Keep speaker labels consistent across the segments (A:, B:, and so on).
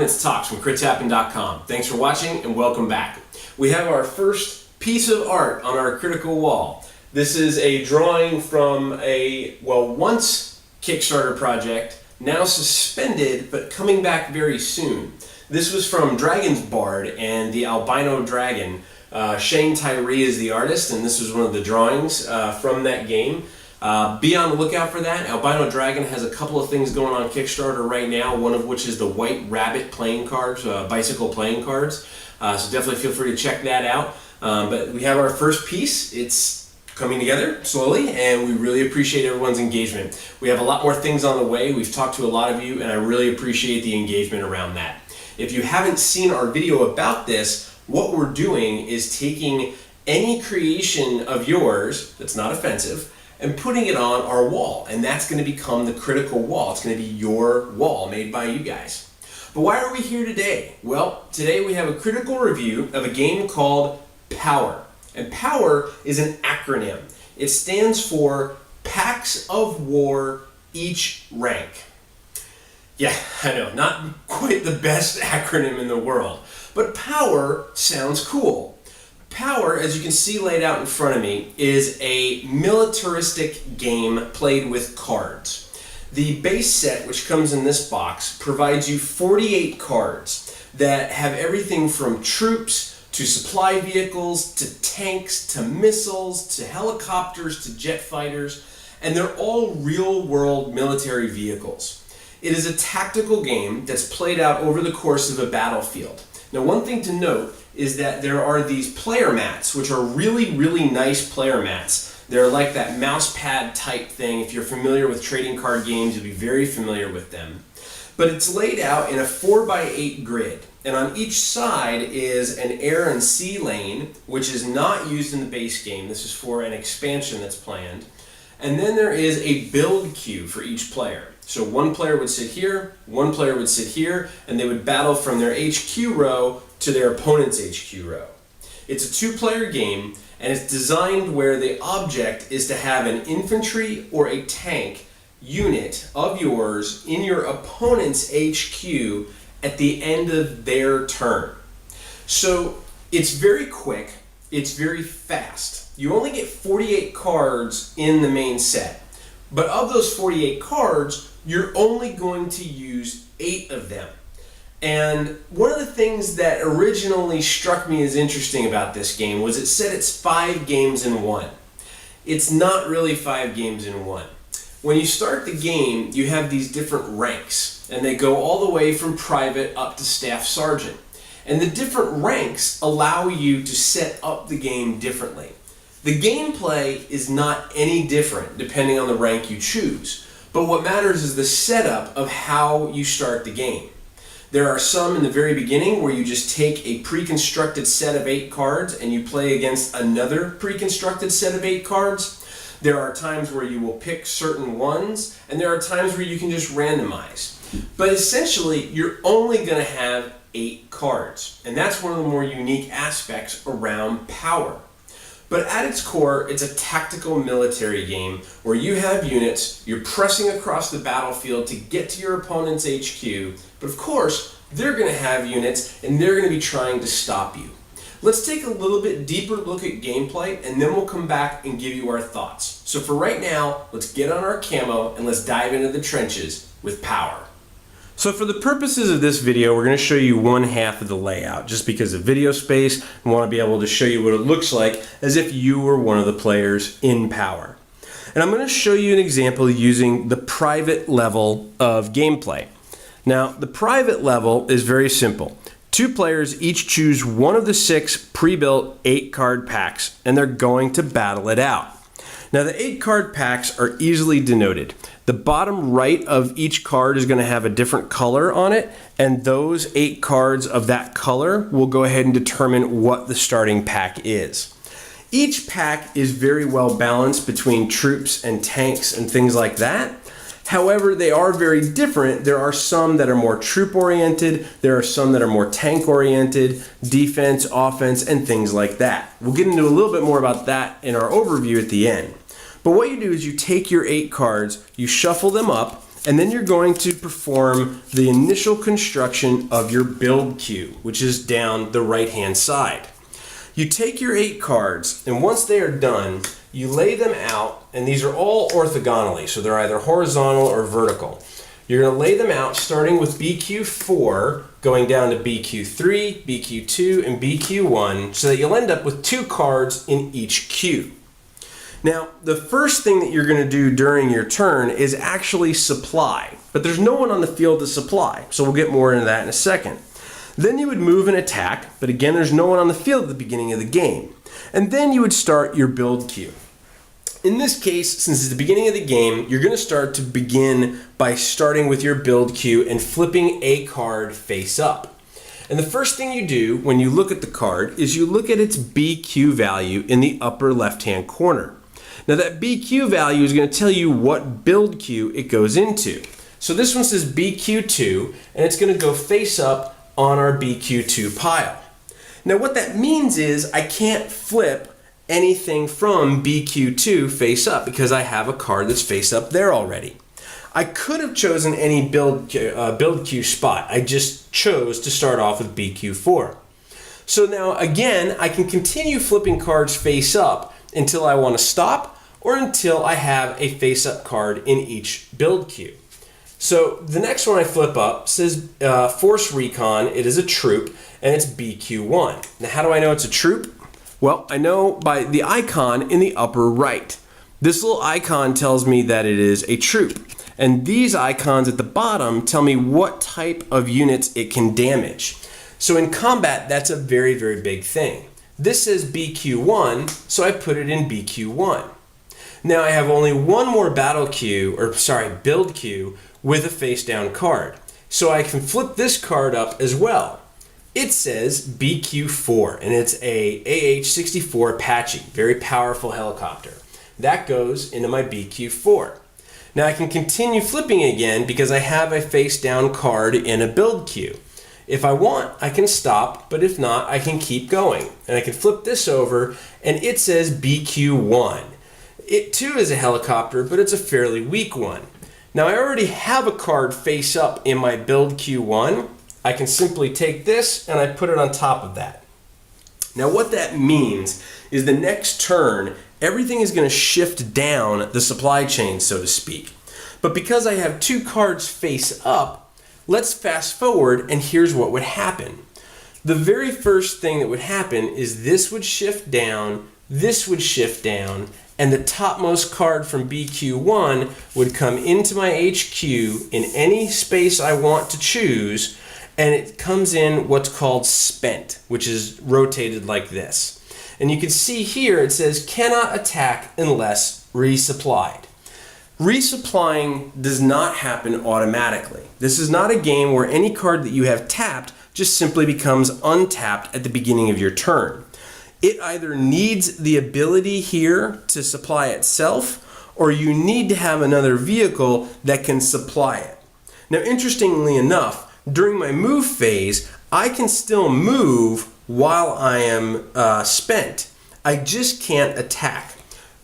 A: it's Tox from CritTapping.com. Thanks for watching and welcome back. We have our first piece of art on our critical wall. This is a drawing from a, once Kickstarter project, now suspended, but coming back very soon. This was from Dragon's Bard and the albino dragon. Shane Tyree is the artist, and this was one of the drawings from that game. Be on the lookout for that. Albino Dragon has a couple of things going on Kickstarter right now, one of which is the White Rabbit playing cards, bicycle playing cards. So definitely feel free to check that out. But we have our first piece. It's coming together slowly, and we really appreciate everyone's engagement. We have a lot more things on the way. We've talked to a lot of you, and I really appreciate the engagement around that. If you haven't seen our video about this, what we're doing is taking any creation of yours that's not offensive and putting it on our wall, and that's going to become the critical wall. It's going to be your wall made by you guys. But why are we here today? Well, today we have a critical review of a game called Power. And Power is an acronym. It stands for Packs of War, Each Rank. Yeah, I know, not quite the best acronym in the world, but Power sounds cool. Power, as you can see laid out in front of me, is a militaristic game played with cards. The base set, which comes in this box, provides you 48 cards that have everything from troops to supply vehicles to tanks to missiles to helicopters to jet fighters, and they're all real-world military vehicles. It is a tactical game that's played out over the course of a battlefield. Now, one thing to note is that there are these player mats, which are really, really nice player mats. They're like that mouse pad type thing. If you're familiar with trading card games, you'll be very familiar with them. But it's laid out in a 4x8 grid. And on each side is an air and sea lane, which is not used in the base game. This is for an expansion that's planned. And then there is a build queue for each player. So one player would sit here, one player would sit here, and they would battle from their HQ row to their opponent's HQ row. It's a two-player game, and it's designed where the object is to have an infantry or a tank unit of yours in your opponent's HQ at the end of their turn. So it's very quick, it's very fast. You only get 48 cards in the main set, but of those 48 cards, you're only going to use 8 of them. And one of the things that originally struck me as interesting about this game was it said it's 5 games in 1. It's not really 5 games in 1. When you start the game, you have these different ranks, and they go all the way from private up to staff sergeant. And the different ranks allow you to set up the game differently. The gameplay is not any different depending on the rank you choose, but what matters is the setup of how you start the game. There are some in the very beginning where you just take a pre-constructed set of 8 cards and you play against another pre-constructed set of 8 cards. There are times where you will pick certain ones, and there are times where you can just randomize. But essentially, you're only going to have 8 cards, and that's one of the more unique aspects around Power. But at its core, it's a tactical military game where you have units, you're pressing across the battlefield to get to your opponent's HQ, but of course, they're going to have units and they're going to be trying to stop you. Let's take a little bit deeper look at gameplay, and then we'll come back and give you our thoughts. So for right now, let's get on our camo and let's dive into the trenches with Power. So for the purposes of this video, we're going to show you one half of the layout, just because of video space. We want to be able to show you what it looks like as if you were one of the players in Power. And I'm going to show you an example using the private level of gameplay. Now, the private level is very simple. 2 players each choose one of the 6 pre-built 8-card packs, and they're going to battle it out. Now, the 8-card packs are easily denoted. The bottom right of each card is going to have a different color on it, and those 8 cards of that color will go ahead and determine what the starting pack is. Each pack is very well balanced between troops and tanks and things like that. However, they are very different. There are some that are more troop-oriented, there are some that are more tank-oriented, defense, offense, and things like that. We'll get into a little bit more about that in our overview at the end. But what you do is you take your 8 cards, you shuffle them up, and then you're going to perform the initial construction of your build queue, which is down the right-hand side. You take your 8 cards, and once they are done, you lay them out, and these are all orthogonally, so they're either horizontal or vertical. You're going to lay them out starting with BQ4, going down to BQ3, BQ2, and BQ1, so that you'll end up with 2 cards in each queue. Now, the first thing that you're going to do during your turn is actually supply, but there's no one on the field to supply, so we'll get more into that in a second. Then you would move and attack, but again, there's no one on the field at the beginning of the game. And then you would start your build queue. In this case, since it's the beginning of the game, you're going to start to begin by starting with your build queue and flipping a card face up. And the first thing you do when you look at the card is you look at its BQ value in the upper left-hand corner. Now that BQ value is going to tell you what build queue it goes into. So this one says BQ2, and it's going to go face up on our BQ2 pile. Now what that means is I can't flip anything from BQ2 face up because I have a card that's face up there already. I could have chosen any build queue spot. I just chose to start off with BQ4. So now again, I can continue flipping cards face up until I want to stop or until I have a face up card in each build queue. So the next one I flip up says Force Recon. It is a troop and it's BQ1. Now how do I know it's a troop? Well, I know by the icon in the upper right. This little icon tells me that it is a troop. And these icons at the bottom tell me what type of units it can damage. So in combat, that's a very, very big thing. This says BQ1, so I put it in BQ1. Now I have only one more build queue with a face down card. So I can flip this card up as well. It says BQ4 and it's a AH-64 Apache, very powerful helicopter. That goes into my BQ4. Now I can continue flipping again because I have a face down card in a build queue. If I want, I can stop, but if not, I can keep going. And I can flip this over and it says BQ1. It too is a helicopter, but it's a fairly weak one. Now I already have a card face up in my build Q1. I can simply take this and I put it on top of that. Now what that means is the next turn, everything is going to shift down the supply chain, so to speak. But because I have 2 cards face up, let's fast forward and here's what would happen. The very first thing that would happen is this would shift down, this would shift down, and the topmost card from BQ1 would come into my HQ in any space I want to choose, and it comes in what's called spent, which is rotated like this. And you can see here it says cannot attack unless resupplied. Resupplying does not happen automatically. This is not a game where any card that you have tapped just simply becomes untapped at the beginning of your turn. It either needs the ability here to supply itself, or you need to have another vehicle that can supply it. Now, interestingly enough, during my move phase, I can still move while I am spent. I just can't attack.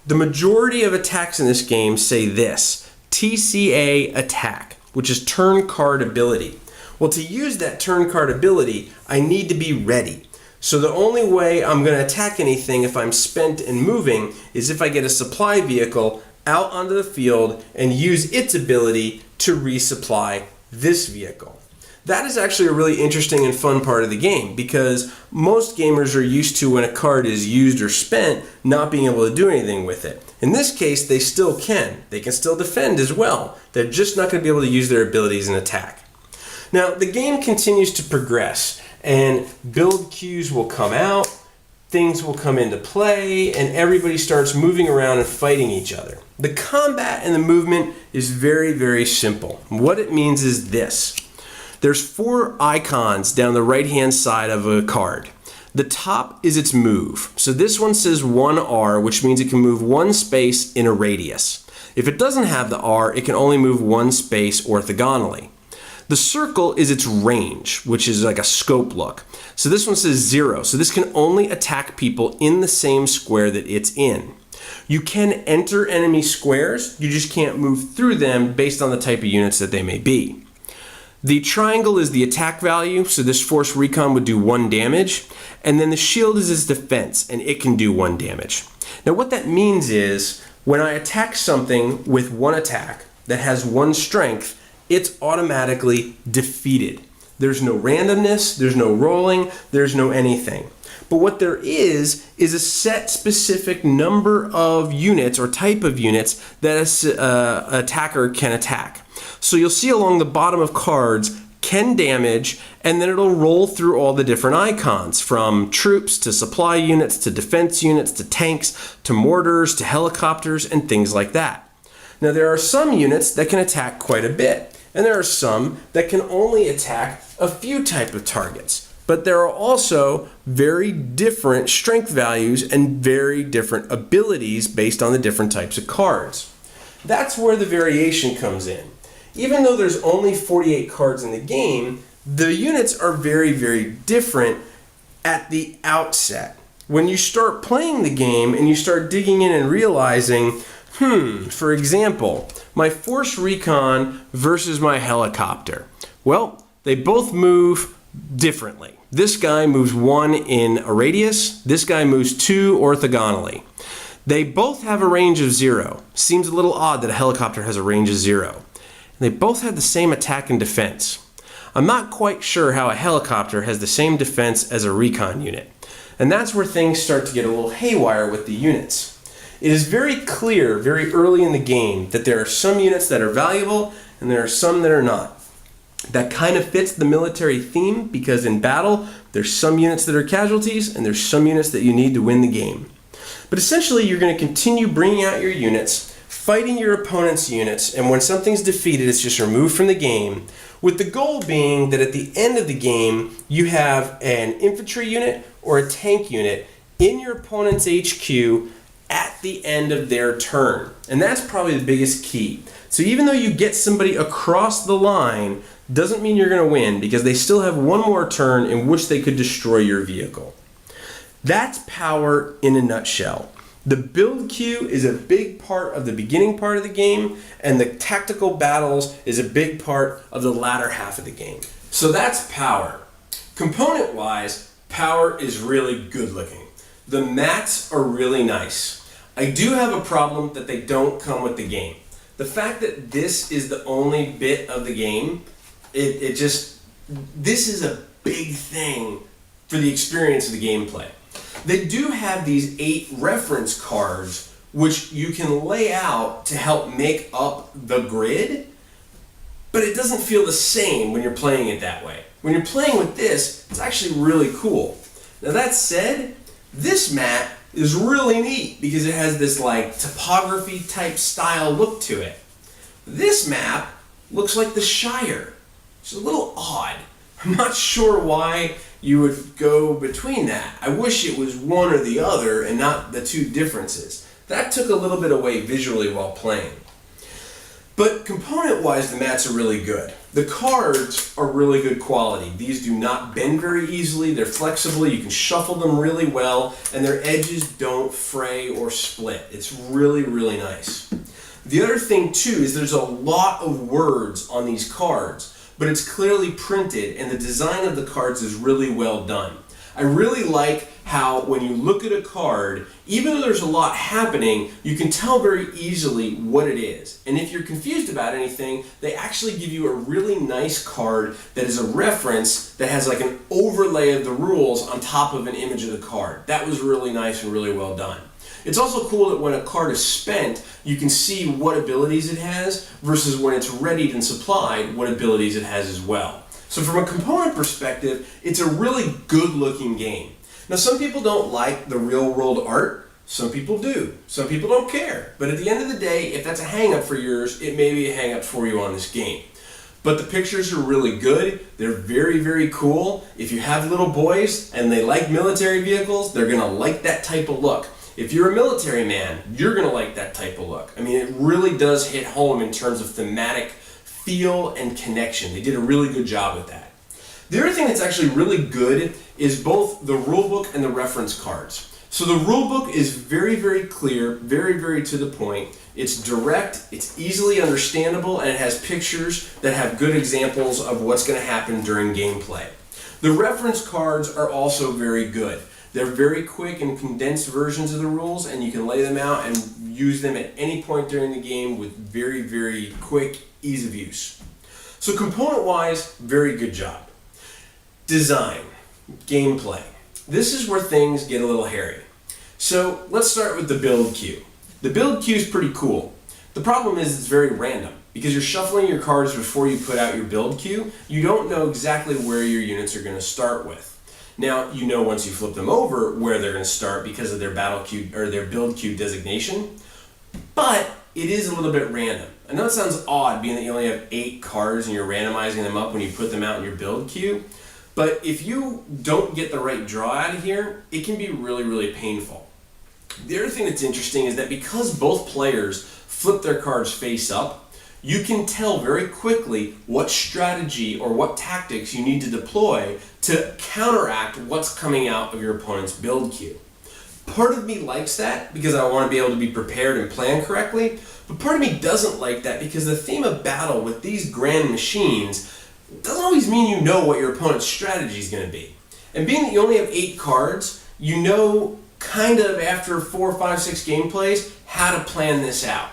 A: The majority of attacks in this game say this, TCA attack, which is turn card ability. Well, to use that turn card ability, I need to be ready. So the only way I'm going to attack anything if I'm spent and moving is if I get a supply vehicle out onto the field and use its ability to resupply this vehicle. That is actually a really interesting and fun part of the game because most gamers are used to when a card is used or spent not being able to do anything with it. In this case, they still can. They can still defend as well. They're just not going to be able to use their abilities and attack. Now, the game continues to progress. And build queues will come out, things will come into play, and everybody starts moving around and fighting each other. The combat and the movement is very, very simple. What it means is this. There's 4 icons down the right-hand side of a card. The top is its move. So this one says 1R, which means it can move 1 space in a radius. If it doesn't have the R, it can only move 1 space orthogonally. The circle is its range, which is like a scope look. So this one says 0. So this can only attack people in the same square that it's in. You can enter enemy squares, you just can't move through them based on the type of units that they may be. The triangle is the attack value, so this force recon would do 1 damage, and then the shield is its defense, and it can do 1 damage. Now what that means is, when I attack something with 1 attack that has 1 strength, it's automatically defeated. There's no randomness, there's no rolling, there's no anything. But what there is a set specific number of units or type of units that an attacker can attack. So you'll see along the bottom of cards, can damage, and then it'll roll through all the different icons, from troops to supply units to defense units to tanks to mortars to helicopters and things like that. Now there are some units that can attack quite a bit, and there are some that can only attack a few type of targets. But there are also very different strength values and very different abilities based on the different types of cards. That's where the variation comes in. Even though there's only 48 cards in the game, the units are very, very different at the outset. When you start playing the game and you start digging in and realizing, for example, my force recon versus my helicopter. Well, they both move differently. This guy moves 1 in a radius, this guy moves 2 orthogonally. They both have a range of 0. Seems a little odd that a helicopter has a range of 0. They both have the same attack and defense. I'm not quite sure how a helicopter has the same defense as a recon unit. And that's where things start to get a little haywire with the units. It is very clear very early in the game that there are some units that are valuable and there are some that are not. That kind of fits the military theme because in battle, there's some units that are casualties and there's some units that you need to win the game. But essentially, you're going to continue bringing out your units, fighting your opponent's units, and when something's defeated, it's just removed from the game, with the goal being that at the end of the game, you have an infantry unit or a tank unit in your opponent's HQ at the end of their turn. And that's probably the biggest key. So even though you get somebody across the line, doesn't mean you're going to win, because they still have one more turn in which they could destroy your vehicle. That's power in a nutshell. The build queue is a big part of the beginning part of the game, and the tactical battles is a big part of the latter half of the game. So that's power. Component-wise, power is really good looking. The mats are really nice. I do have a problem that they don't come with the game. The fact that this is the only bit of the game, this is a big thing for the experience of the gameplay. They do have these 8 reference cards which you can lay out to help make up the grid, but it doesn't feel the same when you're playing it that way. When you're playing with this, it's actually really cool. Now that said, this mat is really neat because it has this like topography type style look to it. This map looks like the Shire. It's a little odd. I'm not sure why you would go between that. I wish it was one or the other and not the two differences. That took a little bit away visually while playing. But component-wise, the mats are really good. The cards are really good quality. These do not bend very easily. They're flexible. You can shuffle them really well, and their edges don't fray or split. It's really, really nice. The other thing, too, is there's a lot of words on these cards, but it's clearly printed, and the design of the cards is really well done. I really like how when you look at a card, even though there's a lot happening, you can tell very easily what it is. And if you're confused about anything, they actually give you a really nice card that is a reference that has like an overlay of the rules on top of an image of the card. That was really nice and really well done. It's also cool that when a card is spent, you can see what abilities it has versus when it's readied and supplied, what abilities it has as well. So from a component perspective, it's a really good looking game. Now some people don't like the real world art, some people do. Some people don't care. But at the end of the day, if that's a hang-up for yours, it may be a hang-up for you on this game. But the pictures are really good. They're very, very cool. If you have little boys and they like military vehicles, they're gonna like that type of look. If you're a military man, you're gonna like that type of look. I mean, it really does hit home in terms of thematic feel and connection. They did a really good job with that. The other thing that's actually really good is both the rulebook and the reference cards. So the rule book is very, very clear, very, very to the point. It's direct, it's easily understandable, and it has pictures that have good examples of what's going to happen during gameplay. The reference cards are also very good. They're very quick and condensed versions of the rules, and you can lay them out and use them at any point during the game with very, very quick ease of use. So component-wise, very good job. Design, gameplay. This is where things get a little hairy. So let's start with the build queue. The build queue is pretty cool. The problem is it's very random. Because you're shuffling your cards before you put out your build queue, you don't know exactly where your units are going to start with. Now, you know once you flip them over where they're going to start because of their battle queue or their build queue designation, but it is a little bit random. I know it sounds odd being that you only have 8 cards and you're randomizing them up when you put them out in your build queue, but if you don't get the right draw out of here, it can be really, really painful. The other thing that's interesting is that because both players flip their cards face up, you can tell very quickly what strategy or what tactics you need to deploy to counteract what's coming out of your opponent's build queue. Part of me likes that because I want to be able to be prepared and plan correctly, but part of me doesn't like that because the theme of battle with these grand machines doesn't always mean you know what your opponent's strategy is going to be. And being that you only have 8 cards, you know kind of after 4, 5, 6 gameplays how to plan this out.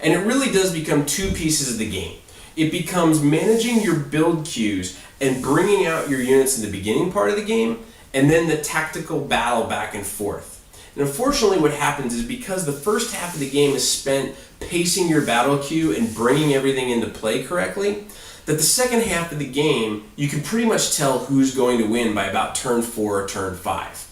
A: And it really does become 2 pieces of the game. It becomes managing your build queues and bringing out your units in the beginning part of the game, and then the tactical battle back and forth. And unfortunately what happens is because the first half of the game is spent pacing your battle queue and bringing everything into play correctly, that the second half of the game, you can pretty much tell who's going to win by about turn 4 or turn 5.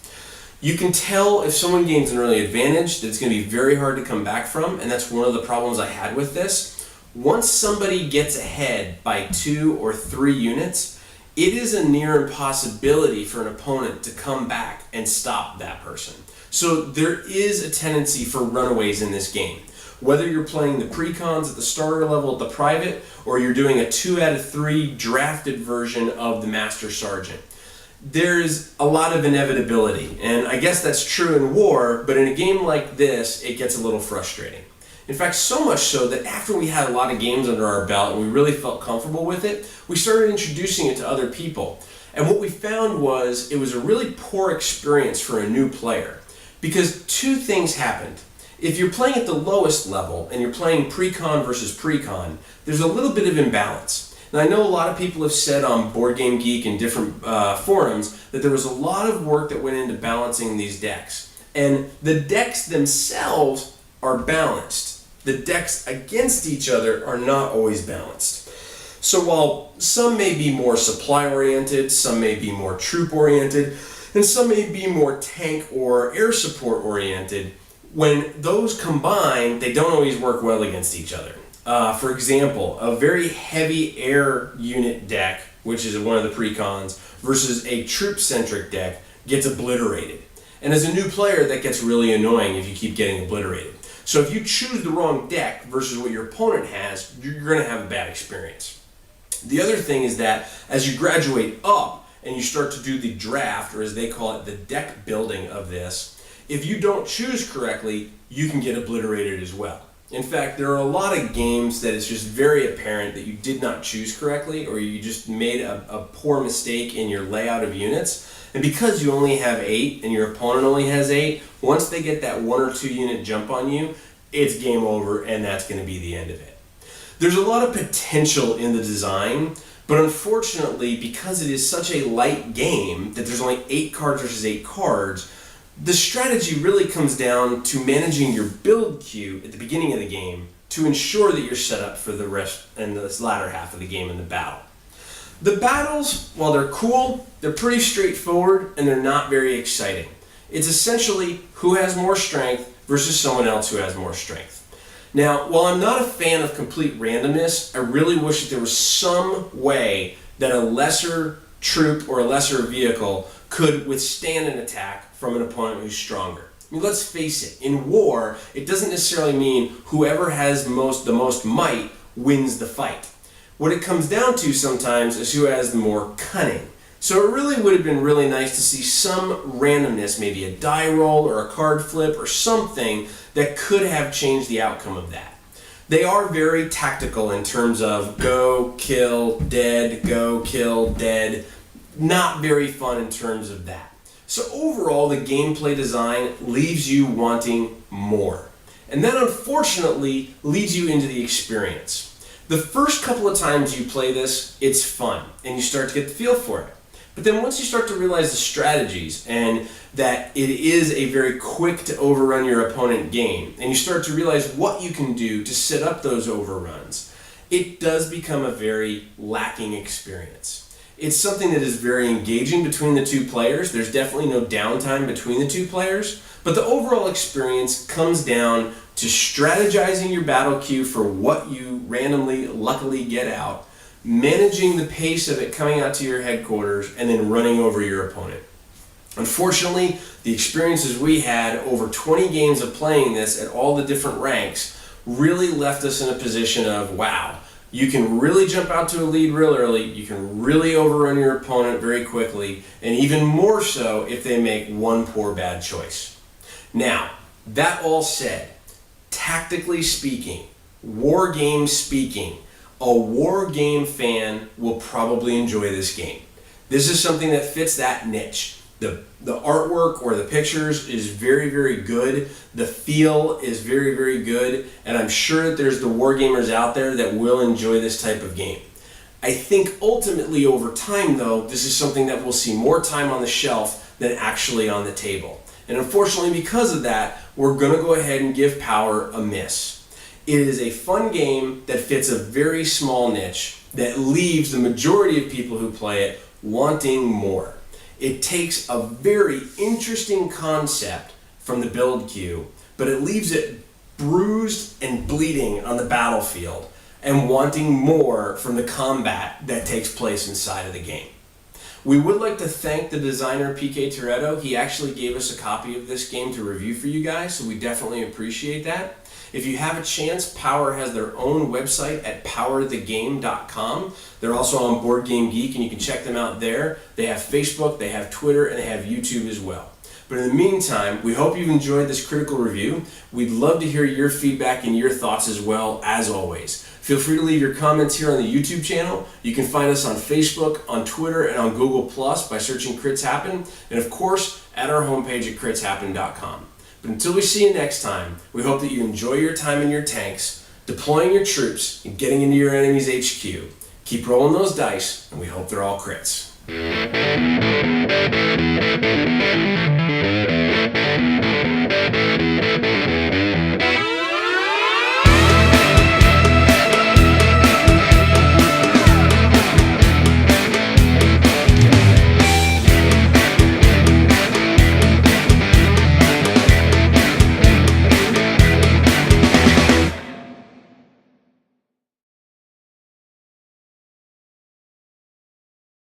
A: You can tell if someone gains an early advantage that it's going to be very hard to come back from, and that's one of the problems I had with this. Once somebody gets ahead by 2 or 3 units, it is a near impossibility for an opponent to come back and stop that person. So there is a tendency for runaways in this game. Whether you're playing the precons at the starter level at the private, or you're doing a 2 out of 3 drafted version of the Master Sergeant. There's a lot of inevitability, and I guess that's true in war, but in a game like this, it gets a little frustrating. In fact, so much so that after we had a lot of games under our belt and we really felt comfortable with it, we started introducing it to other people. And what we found was it was a really poor experience for a new player, because 2 things happened. If you're playing at the lowest level and you're playing pre-con versus pre-con, there's a little bit of imbalance. Now, I know a lot of people have said on Board Game Geek and different forums that there was a lot of work that went into balancing these decks. And the decks themselves are balanced. The decks against each other are not always balanced. So while some may be more supply-oriented, some may be more troop-oriented, and some may be more tank or air support-oriented, when those combine, they don't always work well against each other. For example, a very heavy air unit deck, which is one of the precons, versus a troop-centric deck gets obliterated. And as a new player, that gets really annoying if you keep getting obliterated. So if you choose the wrong deck versus what your opponent has, you're going to have a bad experience. The other thing is that as you graduate up and you start to do the draft, or as they call it, the deck building of this, if you don't choose correctly, you can get obliterated as well. In fact, there are a lot of games that it's just very apparent that you did not choose correctly, or you just made a poor mistake in your layout of units. And because you only have 8 and your opponent only has 8, once they get that 1 or 2 unit jump on you, it's game over, and that's going to be the end of it. There's a lot of potential in the design, but unfortunately, because it is such a light game that there's only 8 cards versus 8 cards, the strategy really comes down to managing your build queue at the beginning of the game to ensure that you're set up for the rest and this latter half of the game in the battle. The battles, while they're cool, they're pretty straightforward and they're not very exciting. It's essentially who has more strength versus someone else who has more strength. Now, while I'm not a fan of complete randomness, I really wish that there was some way that a lesser troop or a lesser vehicle could withstand an attack from an opponent who's stronger. I mean, let's face it, in war, it doesn't necessarily mean whoever has the most might wins the fight. What it comes down to sometimes is who has the more cunning. So it really would have been really nice to see some randomness, maybe a die roll or a card flip or something that could have changed the outcome of that. They are very tactical in terms of go, kill, dead, go, kill, dead. Not very fun in terms of that. So overall, the gameplay design leaves you wanting more. And that unfortunately leads you into the experience. The first couple of times you play this, it's fun and you start to get the feel for it. But then once you start to realize the strategies and that it is a very quick to overrun your opponent game, and you start to realize what you can do to set up those overruns, it does become a very lacking experience. It's something that is very engaging between the two players. There's definitely no downtime between the two players, but the overall experience comes down to strategizing your battle queue for what you randomly, luckily get out, managing the pace of it coming out to your headquarters, and then running over your opponent. Unfortunately, the experiences we had over 20 games of playing this at all the different ranks really left us in a position of, wow, you can really jump out to a lead real early, you can really overrun your opponent very quickly, and even more so if they make one poor bad choice. Now, that all said, tactically speaking, war game speaking, a war game fan will probably enjoy this game. This is something that fits that niche. The artwork or the pictures is very, very good. The feel is very, very good. And I'm sure that there's the war gamers out there that will enjoy this type of game. I think ultimately over time though, this is something that will see more time on the shelf than actually on the table. And unfortunately because of that, we're going to go ahead and give Power a miss. It is a fun game that fits a very small niche that leaves the majority of people who play it wanting more. It takes a very interesting concept from the build queue, but it leaves it bruised and bleeding on the battlefield and wanting more from the combat that takes place inside of the game. We would like to thank the designer PK Toretto. He actually gave us a copy of this game to review for you guys, so we definitely appreciate that. If you have a chance, Power has their own website at powerthegame.com. They're also on Board Game Geek, and you can check them out there. They have Facebook, they have Twitter, and they have YouTube as well. But in the meantime, we hope you've enjoyed this critical review. We'd love to hear your feedback and your thoughts as well, as always. Feel free to leave your comments here on the YouTube channel. You can find us on Facebook, on Twitter, and on Google Plus by searching Crits Happen, and of course, at our homepage at critshappen.com. But until we see you next time, we hope that you enjoy your time in your tanks, deploying your troops, and getting into your enemy's HQ. Keep rolling those dice, and we hope they're all crits.